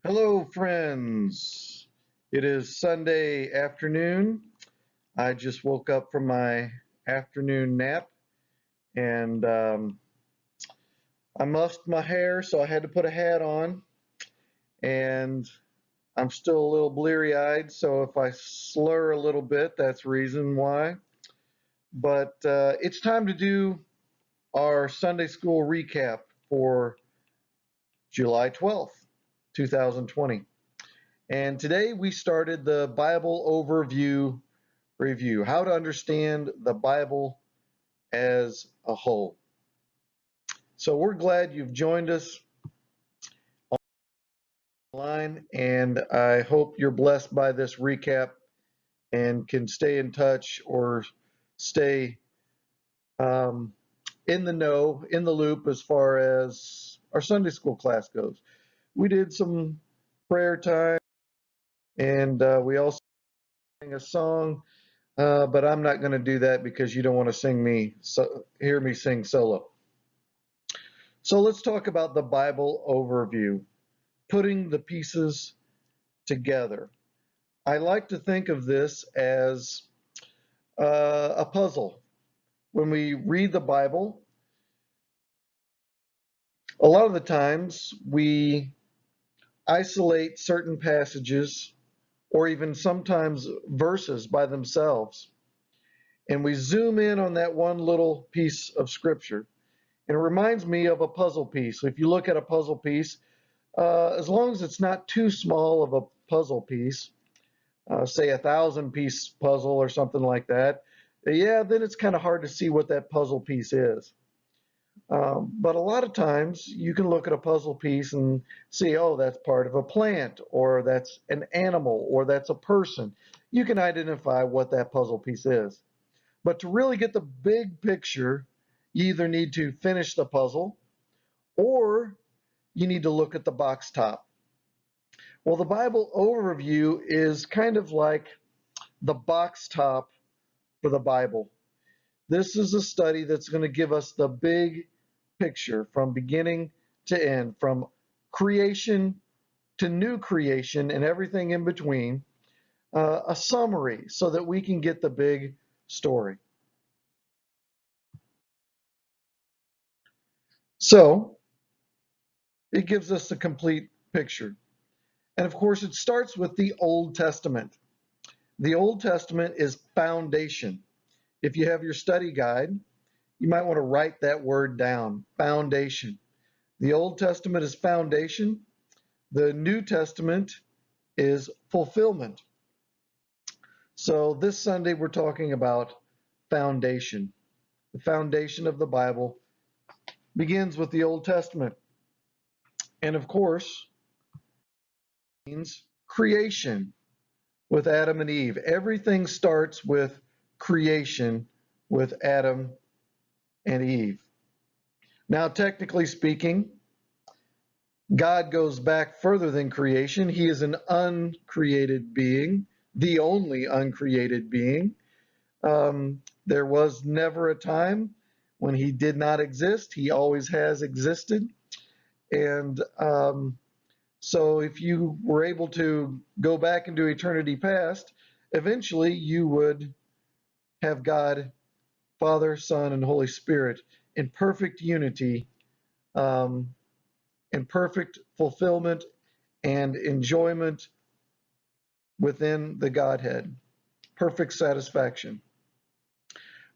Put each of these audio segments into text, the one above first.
Hello, friends. It is Sunday afternoon. I just woke up from my afternoon nap and I mussed my hair, so I had to put a hat on. And I'm still a little bleary eyed, so if I slur a little bit, that's the reason why. But it's time to do our Sunday school recap for July 12th, 2020. And today we started the Bible overview review, how to understand the Bible as a whole. So we're glad you've joined us online, and I hope you're blessed by this recap and can stay in touch or stay in the know, in the loop as far as our Sunday school class goes. We did some prayer time, and we also sang a song, but I'm not going to do that because you don't want to hear me sing solo. So let's talk about the Bible overview, putting the pieces together. I like to think of this as a puzzle. When we read the Bible, a lot of the times we isolate certain passages or even sometimes verses by themselves, and we zoom in on that one little piece of scripture. And it reminds me of a puzzle piece. If you look at a puzzle piece, as long as it's not too small of a puzzle piece, say 1,000-piece puzzle or something like that, yeah, then it's kind of hard to see what that puzzle piece is. But a lot of times you can look at a puzzle piece and see, oh, that's part of a plant, or that's an animal, or that's a person. You can identify what that puzzle piece is. But to really get the big picture, you either need to finish the puzzle or you need to look at the box top. Well, the Bible overview is kind of like the box top for the Bible. This is a study that's going to give us the big picture from beginning to end, from creation to new creation and everything in between, a summary so that we can get the big story. So it gives us a complete picture. And of course, it starts with the Old Testament. The Old Testament is foundation. If you have your study guide, you might want to write that word down, foundation. The Old Testament is foundation. The New Testament is fulfillment. So this Sunday, we're talking about foundation. The foundation of the Bible begins with the Old Testament. And of course, means creation with Adam and Eve. Everything starts with creation with Adam and Eve. Now, technically speaking, God goes back further than creation. He is an uncreated being, the only uncreated being. There was never a time when he did not exist. He always has existed. And so if you were able to go back into eternity past, eventually you would have God, Father, Son, and Holy Spirit in perfect unity, um, in perfect fulfillment and enjoyment within the Godhead, perfect satisfaction.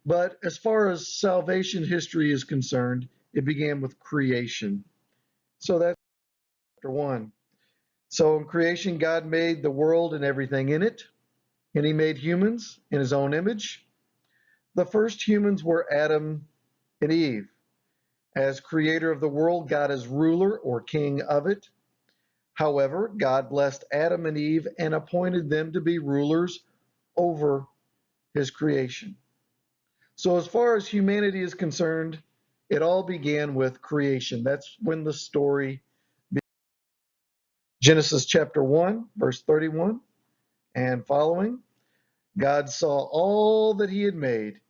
But as far as salvation history is concerned, it began with creation. So that's chapter 1. So in creation, God made the world and everything in it, and he made humans in his own image. The first humans were Adam and Eve. As creator of the world, God is ruler or king of it. However, God blessed Adam and Eve and appointed them to be rulers over his creation. So as far as humanity is concerned, it all began with creation. That's when the story began. Genesis chapter 1, verse 31 and following. God saw all that he had made,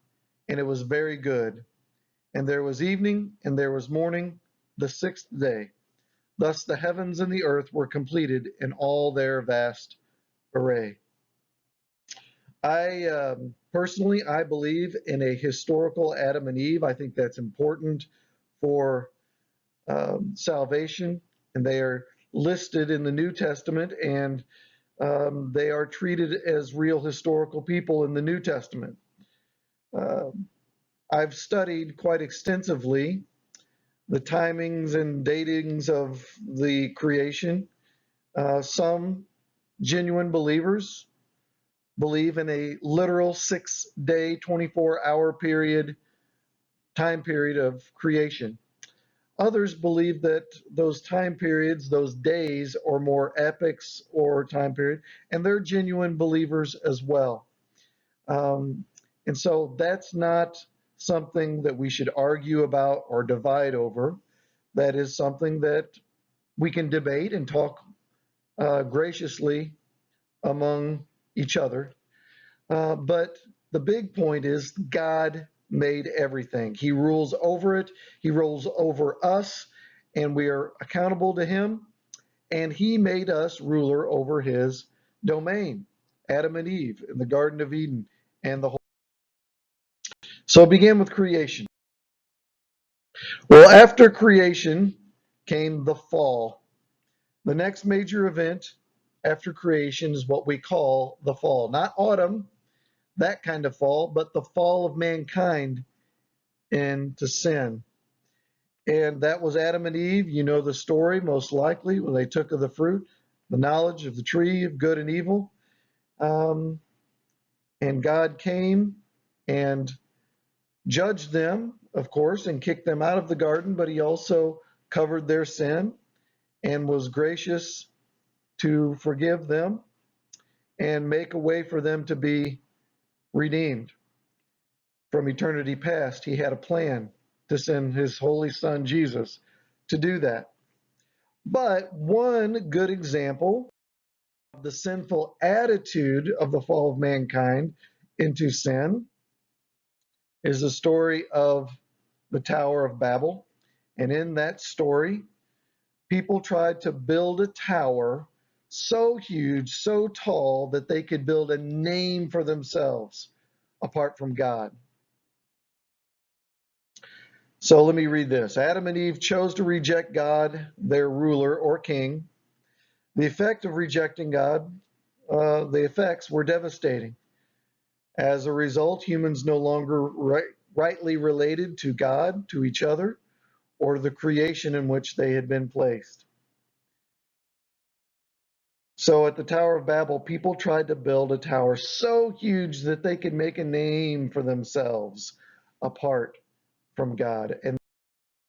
and it was very good. And there was evening, and there was morning, the sixth day. Thus the heavens and the earth were completed in all their vast array. Personally, I believe in a historical Adam and Eve. I think that's important for salvation, and they are listed in the New Testament, and they are treated as real historical people in the New Testament. Uh, I've studied quite extensively the timings and datings of the creation. Some genuine believers believe in a literal 6-day, 24-hour time period of creation. Others believe that those time periods, those days, are more epochs or time period, and they're genuine believers as well. Um, and so that's not something that we should argue about or divide over. That is something that we can debate and talk graciously among each other. But the big point is God made everything. He rules over it. He rules over us, and we are accountable to him. And he made us ruler over his domain, Adam and Eve in the Garden of Eden and the whole. So it began with creation. Well, after creation came the fall. The next major event after creation is what we call the fall. Not autumn, that kind of fall, but the fall of mankind into sin. And that was Adam and Eve. You know the story, most likely, when they took of the fruit, the knowledge of the tree of good and evil. Um, and God came and judged them, of course, and kicked them out of the garden, but he also covered their sin and was gracious to forgive them and make a way for them to be redeemed. From eternity past, he had a plan to send his holy son, Jesus, to do that. But one good example of the sinful attitude of the fall of mankind into sin is the story of the Tower of Babel. And in that story, people tried to build a tower so huge, so tall, that they could build a name for themselves apart from God. So let me read this. Adam and Eve chose to reject God, their ruler or king. The effect of rejecting God, the effects were devastating. As a result, humans no longer rightly related to God, to each other, or the creation in which they had been placed. So at the Tower of Babel, people tried to build a tower so huge that they could make a name for themselves apart from God. And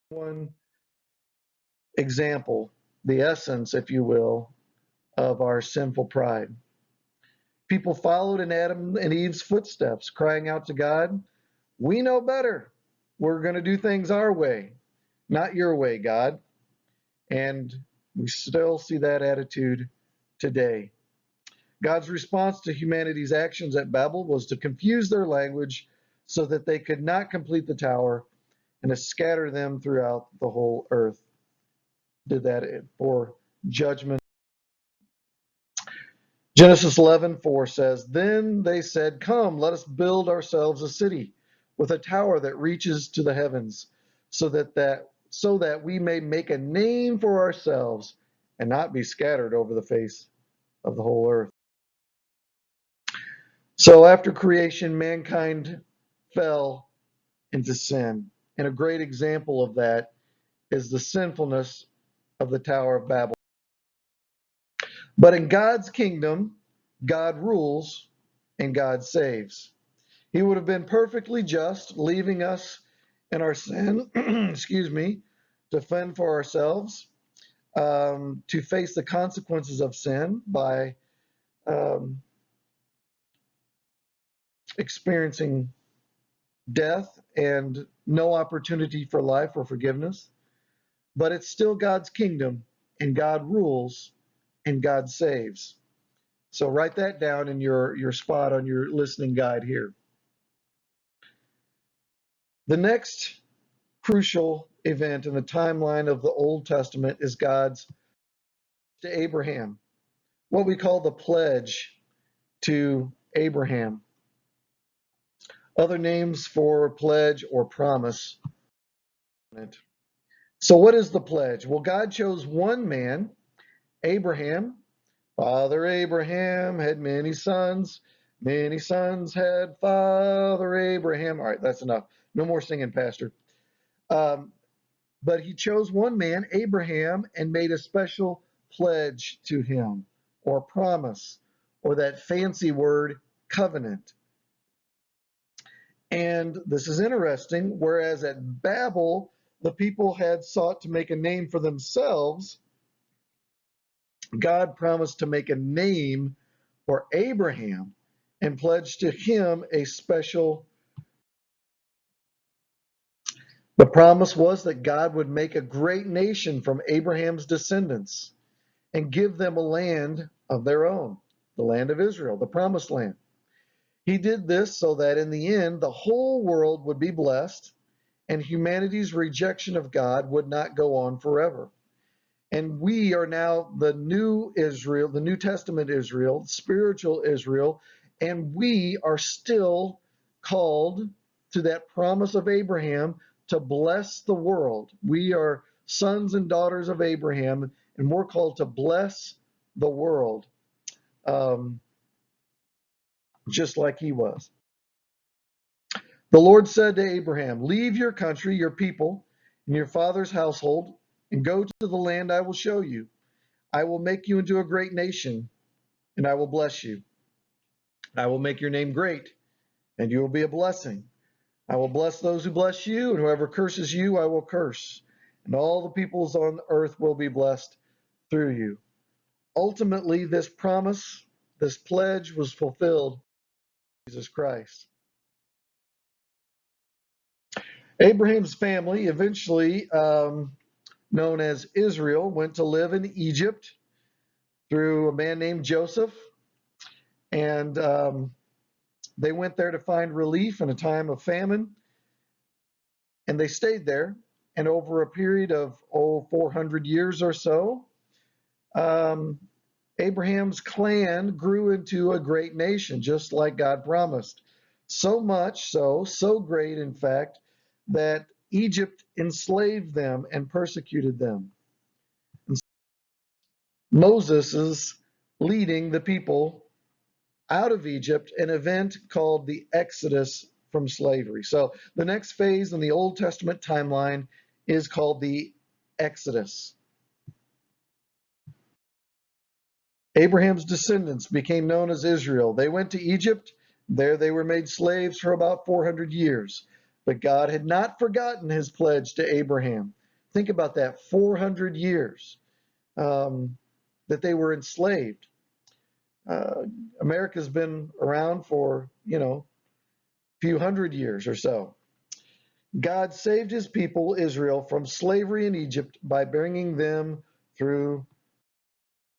one example, the essence, if you will, of our sinful pride. People followed in Adam and Eve's footsteps, crying out to God, "We know better. We're going to do things our way, not your way, God." And we still see that attitude today. God's response to humanity's actions at Babel was to confuse their language so that they could not complete the tower and to scatter them throughout the whole earth. Did that for judgment. Genesis 11:4 says, "Then they said, 'Come, let us build ourselves a city with a tower that reaches to the heavens, so that we may make a name for ourselves and not be scattered over the face of the whole earth.'" So after creation, mankind fell into sin. And a great example of that is the sinfulness of the Tower of Babel. But in God's kingdom, God rules and God saves. He would have been perfectly just, leaving us in our sin, excuse me, to fend for ourselves, to face the consequences of sin by um, experiencing death and no opportunity for life or forgiveness. But it's still God's kingdom, and God rules and God saves. So write that down in your spot on your listening guide here. The next crucial event in the timeline of the Old Testament is God's to Abraham, what we call the pledge to Abraham. Other names for pledge or promise. So what is the pledge? Well, God chose one man, Abraham. Father Abraham had many sons. Many sons had Father Abraham. All right, that's enough. No more singing, Pastor. But he chose one man, Abraham, and made a special pledge to him, or promise, or that fancy word, covenant. And this is interesting, whereas at Babel, the people had sought to make a name for themselves, God promised to make a name for Abraham and pledged to him a special. The promise was that God would make a great nation from Abraham's descendants and give them a land of their own, the land of Israel, the promised land. He did this so that in the end, the whole world would be blessed and humanity's rejection of God would not go on forever. And we are now the new Israel, the New Testament Israel, spiritual Israel, and we are still called to that promise of Abraham to bless the world. We are sons and daughters of Abraham, and we're called to bless the world, just like he was. The Lord said to Abraham, leave your country, your people, and your father's household, and go to the land I will show you. I will make you into a great nation, and I will bless you. I will make your name great, and you will be a blessing. I will bless those who bless you, and whoever curses you, I will curse. And all the peoples on earth will be blessed through you. Ultimately, this promise, this pledge was fulfilled in Jesus Christ. Abraham's family, eventually known as Israel, went to live in Egypt through a man named Joseph. And they went there to find relief in a time of famine. And they stayed there. And over a period of 400 years or so, Abraham's clan grew into a great nation, just like God promised. So much so, so great, in fact, that Egypt enslaved them and persecuted them. And Moses is leading the people out of Egypt, an event called the Exodus from slavery. So the next phase in the Old Testament timeline is called the Exodus. Abraham's descendants became known as Israel. They went to Egypt. There they were made slaves for about 400 years. But God had not forgotten his pledge to Abraham. Think about that, 400 years that they were enslaved. America's been around for, a few hundred years or so. God saved his people, Israel, from slavery in Egypt by bringing them through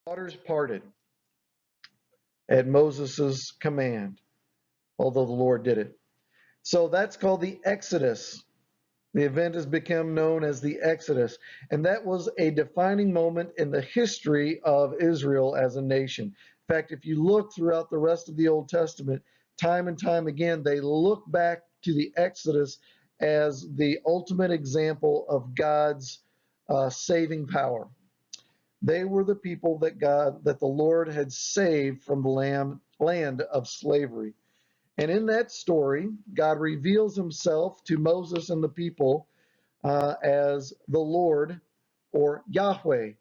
waters parted at Moses' command, although the Lord did it. So that's called the Exodus. The event has become known as the Exodus, and that was a defining moment in the history of Israel as a nation. In fact, if you look throughout the rest of the Old Testament, time and time again, they look back to the Exodus as the ultimate example of God's saving power. They were the people that the Lord had saved from the land of slavery. And in that story, God reveals himself to Moses and the people as the Lord, or Yahweh,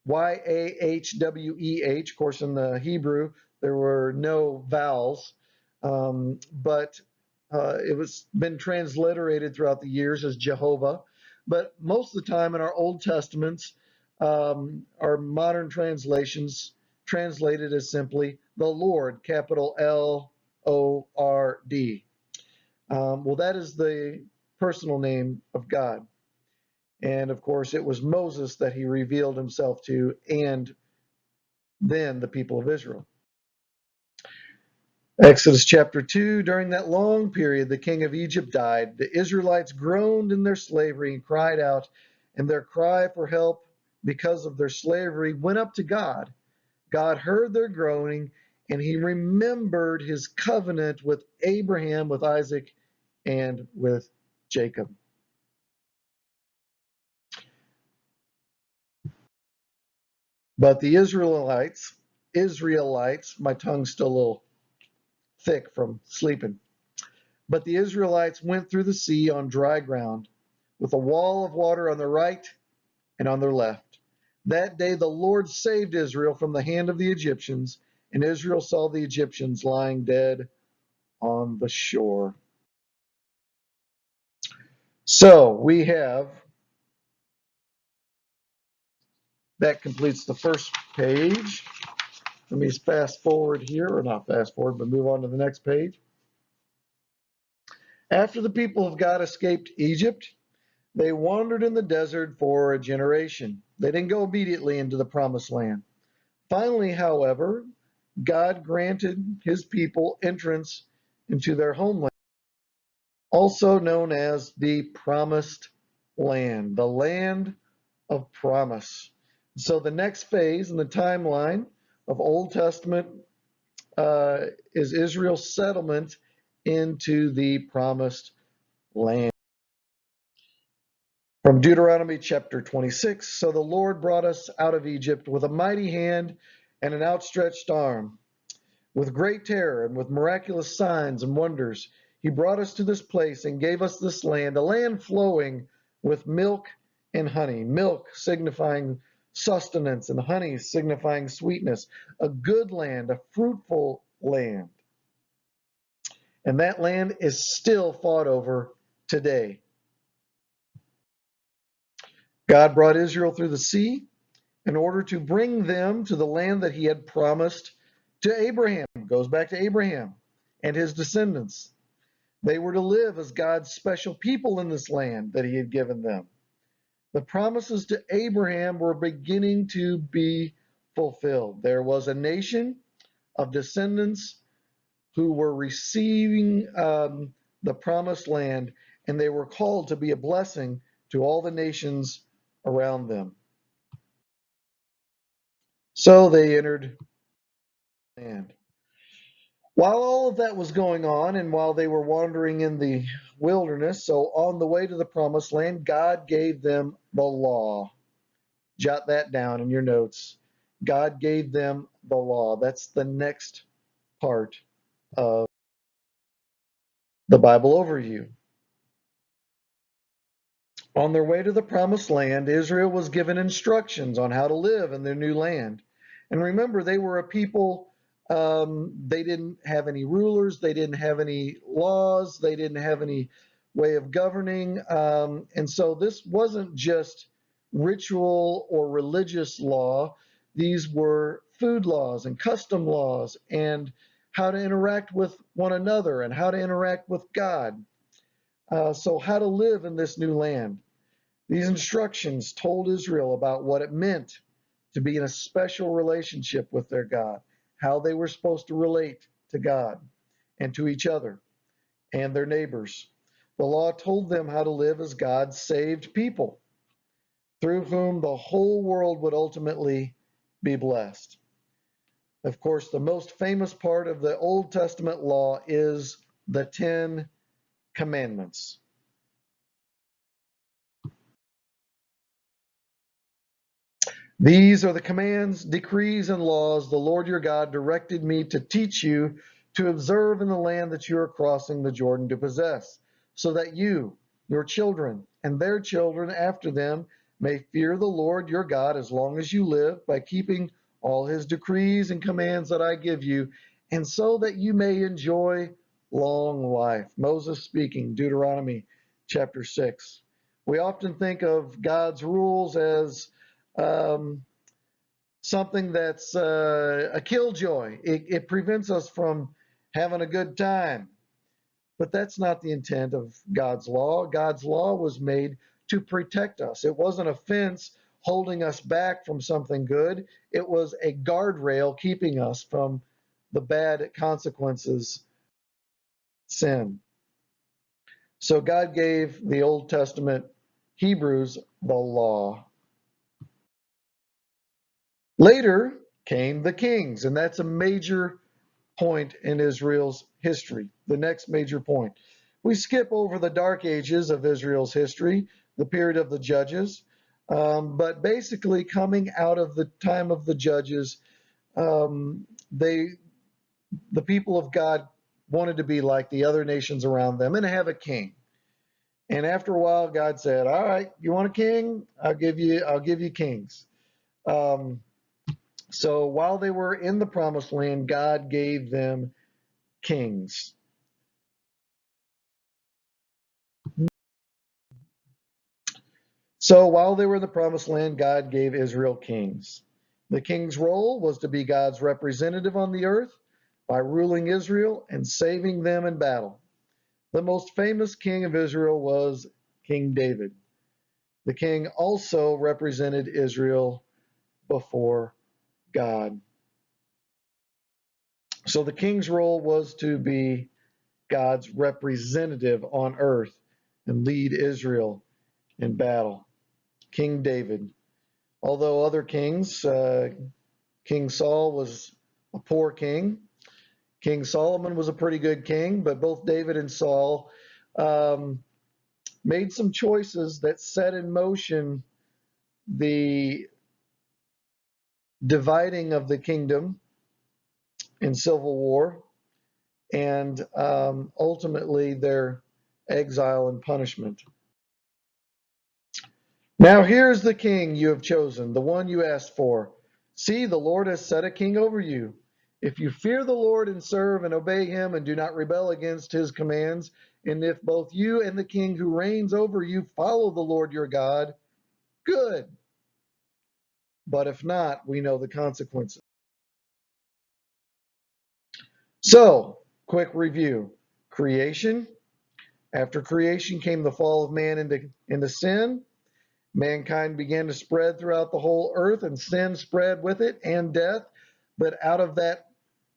Yahweh. Of course, in the Hebrew, there were no vowels, but it was been transliterated throughout the years as Jehovah. But most of the time in our Old Testaments, our modern translations translated as simply the Lord, capital Lord. Well, that is the personal name of God. And of course, it was Moses that he revealed himself to, and then the people of Israel. Exodus chapter 2, during that long period, the king of Egypt died. The Israelites groaned in their slavery and cried out, and their cry for help because of their slavery went up to God. God heard their groaning, and he remembered his covenant with Abraham, with Isaac, and with Jacob. But the Israelites, my tongue's still a little thick from sleeping. But the Israelites went through the sea on dry ground, with a wall of water on their right and on their left. That day the Lord saved Israel from the hand of the Egyptians, and Israel saw the Egyptians lying dead on the shore. So we have, that completes the first page. Let me fast forward here, or not fast forward, but move on to the next page. After the people of God escaped Egypt, they wandered in the desert for a generation. They didn't go immediately into the promised land. Finally, however, God granted his people entrance into their homeland, also known as the promised land, the land of promise. So the next phase in the timeline of Old Testament is Israel's settlement into the promised land. From Deuteronomy chapter 26, so the Lord brought us out of Egypt with a mighty hand and an outstretched arm, with great terror and with miraculous signs and wonders. He brought us to this place and gave us this land, a land flowing with milk and honey, milk signifying sustenance and honey signifying sweetness, a good land, a fruitful land. And that land is still fought over today. God brought Israel through the sea in order to bring them to the land that he had promised to Abraham. Goes back to Abraham and his descendants. They were to live as God's special people in this land that he had given them. The promises to Abraham were beginning to be fulfilled. There was a nation of descendants who were receiving the promised land, and they were called to be a blessing to all the nations around them. So they entered the land. While all of that was going on, and while they were wandering in the wilderness, so on the way to the promised land, God gave them the law. Jot that down in your notes. God gave them the law. That's the next part of the Bible overview. On their way to the promised land, Israel was given instructions on how to live in their new land. And remember, they were a people, they didn't have any rulers, they didn't have any laws, they didn't have any way of governing. And so this wasn't just ritual or religious law, these were food laws and custom laws and how to interact with one another and how to interact with God. So how to live in this new land. These instructions told Israel about what it meant to be in a special relationship with their God, how they were supposed to relate to God and to each other and their neighbors. The law told them how to live as God's saved people, through whom the whole world would ultimately be blessed. Of course, the most famous part of the Old Testament law is the Ten Commandments. These are the commands, decrees, and laws the Lord your God directed me to teach you to observe in the land that you are crossing the Jordan to possess, so that you, your children, and their children after them may fear the Lord your God as long as you live, by keeping all his decrees and commands that I give you, and so that you may enjoy long life. Moses speaking, Deuteronomy chapter 6. We often think of God's rules as um, something that's a killjoy. It prevents us from having a good time. But that's not the intent of God's law. God's law was made to protect us. It wasn't a fence holding us back from something good. It was a guardrail keeping us from the bad consequences of sin. So God gave the Old Testament Hebrews the law. Later came the kings, and that's a major point in Israel's history, the next major point. We skip over the dark ages of Israel's history, the period of the judges, but basically coming out of the time of the judges, um, the people of God wanted to be like the other nations around them and have a king. And after a while, God said, "All right, you want a king? I'll give you kings." Um, so while they were in the promised land, God gave them kings. So while they were in the promised land, God gave Israel kings. The king's role was to be God's representative on the earth by ruling Israel and saving them in battle. The most famous king of Israel was King David. The king also represented Israel before God. So the king's role was to be God's representative on earth and lead Israel in battle. King David. Although other kings, King Saul was a poor king. King Solomon was a pretty good king, but both David and Saul um, made some choices that set in motion the dividing of the kingdom in civil war and ultimately their exile and punishment. Now here's the king you have chosen, the one you asked for. See, the Lord has set a king over you. If you fear the Lord and serve and obey him and do not rebel against his commands, and if both you and the king who reigns over you follow the Lord your God, good. But if not, we know the consequences. So, quick review. Creation. After creation came the fall of man into sin. Mankind began to spread throughout the whole earth, and sin spread with it and death. But out of that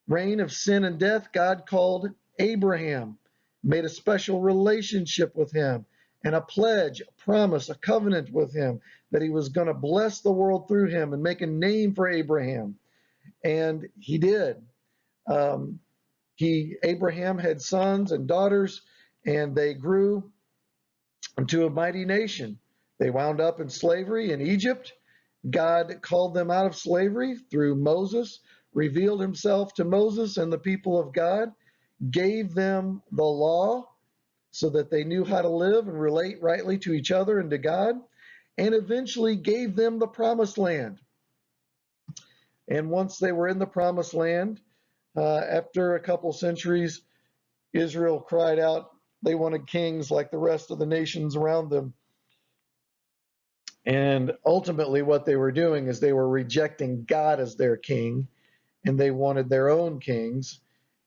reign of sin and death, God called Abraham, made a special relationship with him, and a pledge, a promise, a covenant with him that he was going to bless the world through him and make a name for Abraham. And he did. Um, Abraham had sons and daughters, and they grew into a mighty nation. They wound up in slavery in Egypt. God called them out of slavery through Moses, revealed himself to Moses and the people of God, gave them the law so that they knew how to live and relate rightly to each other and to God, and eventually gave them the promised land. And once they were in the promised land, after a couple centuries, Israel cried out they wanted kings like the rest of the nations around them. And ultimately, what they were doing is they were rejecting God as their king, and they wanted their own kings.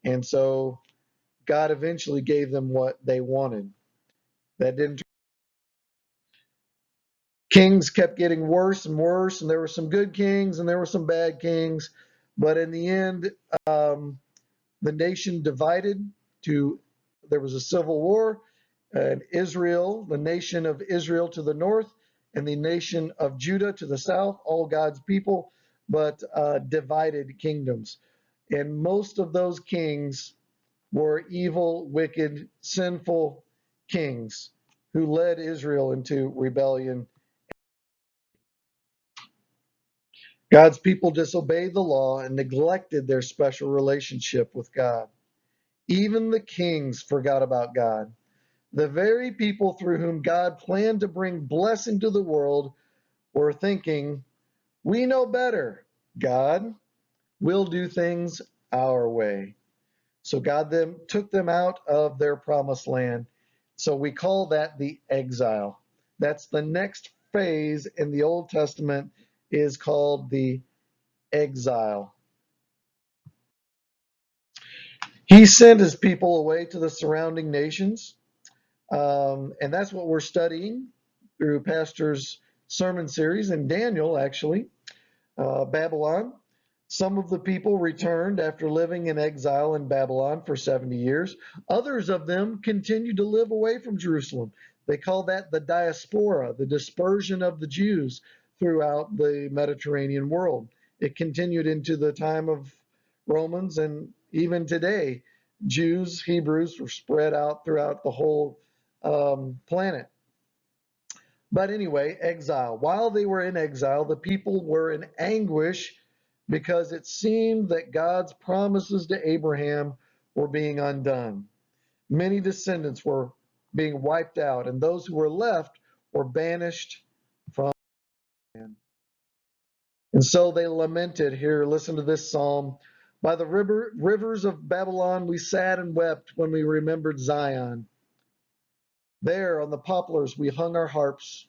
And so God eventually gave them what they wanted. That didn't. Kings kept getting worse and worse, and there were some good kings and there were some bad kings. But in the end, um, the nation divided to, there was a civil war, and Israel, the nation of Israel to the north, and the nation of Judah to the south, all God's people, but divided kingdoms. And most of those kings were evil, wicked, sinful kings who led Israel into rebellion. God's people disobeyed the law and neglected their special relationship with God. Even the kings forgot about God. The very people through whom God planned to bring blessing to the world were thinking, we know better, God. We'll do things our way. So God took them out of their promised land. So we call that the exile. That's the next phase in the Old Testament, is called the exile. He sent his people away to the surrounding nations. And that's what we're studying through Pastor's sermon series in Daniel, actually, Babylon. Some of the people returned after living in exile in Babylon for 70 years. Others of them continued to live away from Jerusalem. They call that the diaspora, the dispersion of the Jews throughout the Mediterranean world. It continued into the time of Romans, and even today, Jews, Hebrews were spread out throughout the whole planet. But anyway, exile. While they were in exile, the people were in anguish because it seemed that God's promises to Abraham were being undone. Many descendants were being wiped out, and those who were left were banished from the land. And so they lamented. Here, listen to this psalm. By the rivers of Babylon, we sat and wept when we remembered Zion. There on the poplars, we hung our harps.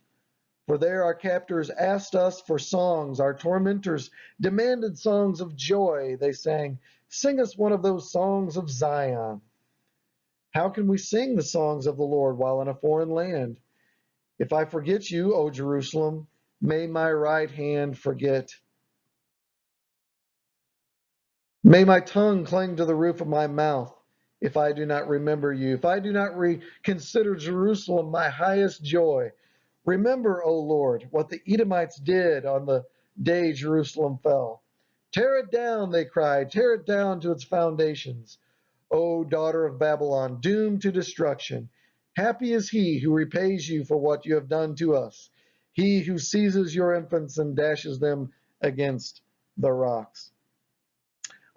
For there our captors asked us for songs. Our tormentors demanded songs of joy. They sang, "Sing us one of those songs of Zion." How can we sing the songs of the Lord while in a foreign land? If I forget you, O Jerusalem, may my right hand forget. May my tongue cling to the roof of my mouth if I do not remember you. If I do not consider Jerusalem my highest joy. Remember, O Lord, what the Edomites did on the day Jerusalem fell. Tear it down, they cried, tear it down to its foundations. O daughter of Babylon, doomed to destruction. Happy is he who repays you for what you have done to us, he who seizes your infants and dashes them against the rocks.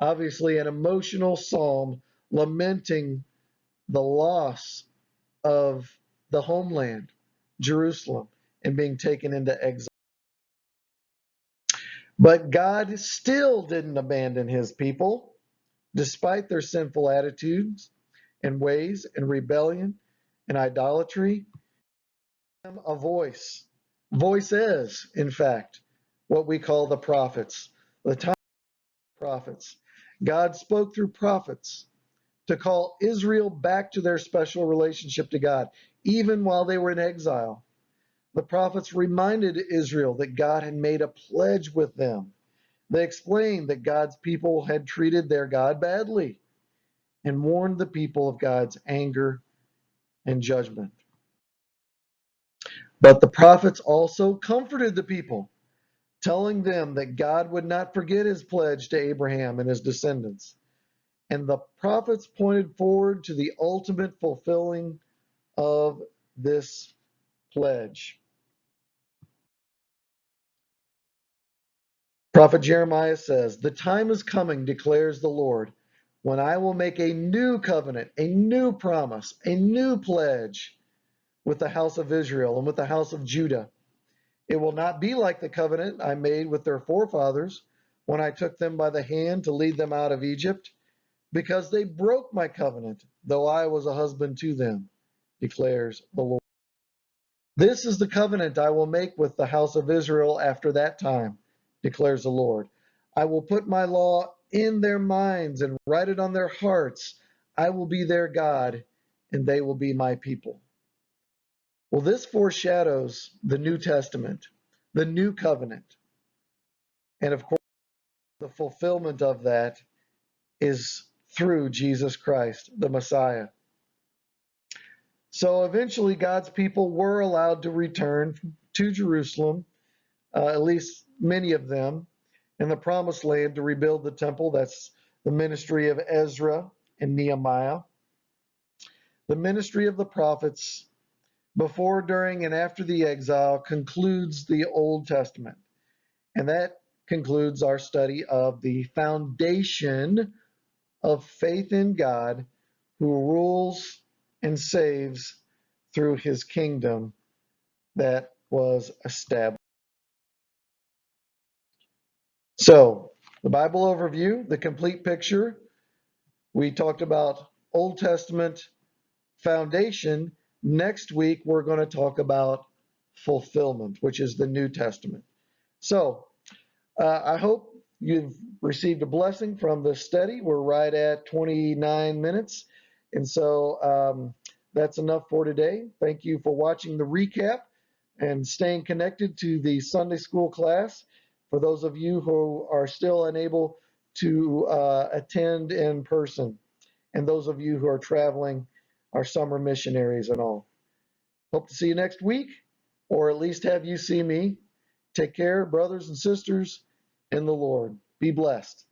Obviously, an emotional psalm lamenting the loss of the homeland, Jerusalem, and being taken into exile. But God still didn't abandon his people, despite their sinful attitudes and ways and rebellion and idolatry. A voice. Voices, in fact, what we call the prophets. The time of prophets. God spoke through prophets to call Israel back to their special relationship to God, even while they were in exile. The prophets reminded Israel that God had made a pledge with them. They explained that God's people had treated their God badly and warned the people of God's anger and judgment. But the prophets also comforted the people, telling them that God would not forget his pledge to Abraham and his descendants. And the prophets pointed forward to the ultimate fulfilling of this pledge. Prophet Jeremiah says, "The time is coming, declares the Lord, when I will make a new covenant, a new promise, a new pledge with the house of Israel and with the house of Judah. It will not be like the covenant I made with their forefathers when I took them by the hand to lead them out of Egypt, because they broke my covenant, though I was a husband to them, declares the Lord. This is the covenant I will make with the house of Israel after that time, declares the Lord. I will put my law in their minds and write it on their hearts. I will be their God, and they will be my people." Well, this foreshadows the New Testament, the new covenant. And of course, the fulfillment of that is through Jesus Christ, the Messiah. So eventually, God's people were allowed to return to Jerusalem, at least many of them, in the promised land to rebuild the temple. That's the ministry of Ezra and Nehemiah. The ministry of the prophets before, during, and after the exile concludes the Old Testament. And that concludes our study of the foundation of faith in God, who rules and saves through his kingdom that was established. So, the Bible overview, the complete picture. We talked about Old Testament foundation. Next week, we're going to talk about fulfillment, which is the New Testament. So, I hope you've received a blessing from this study. We're right at 29 minutes. And so that's enough for today. Thank you for watching the recap and staying connected to the Sunday school class for those of you who are still unable to attend in person, and those of you who are traveling, our summer missionaries and all. Hope to see you next week, or at least have you see me. Take care, brothers and sisters in the Lord. Be blessed.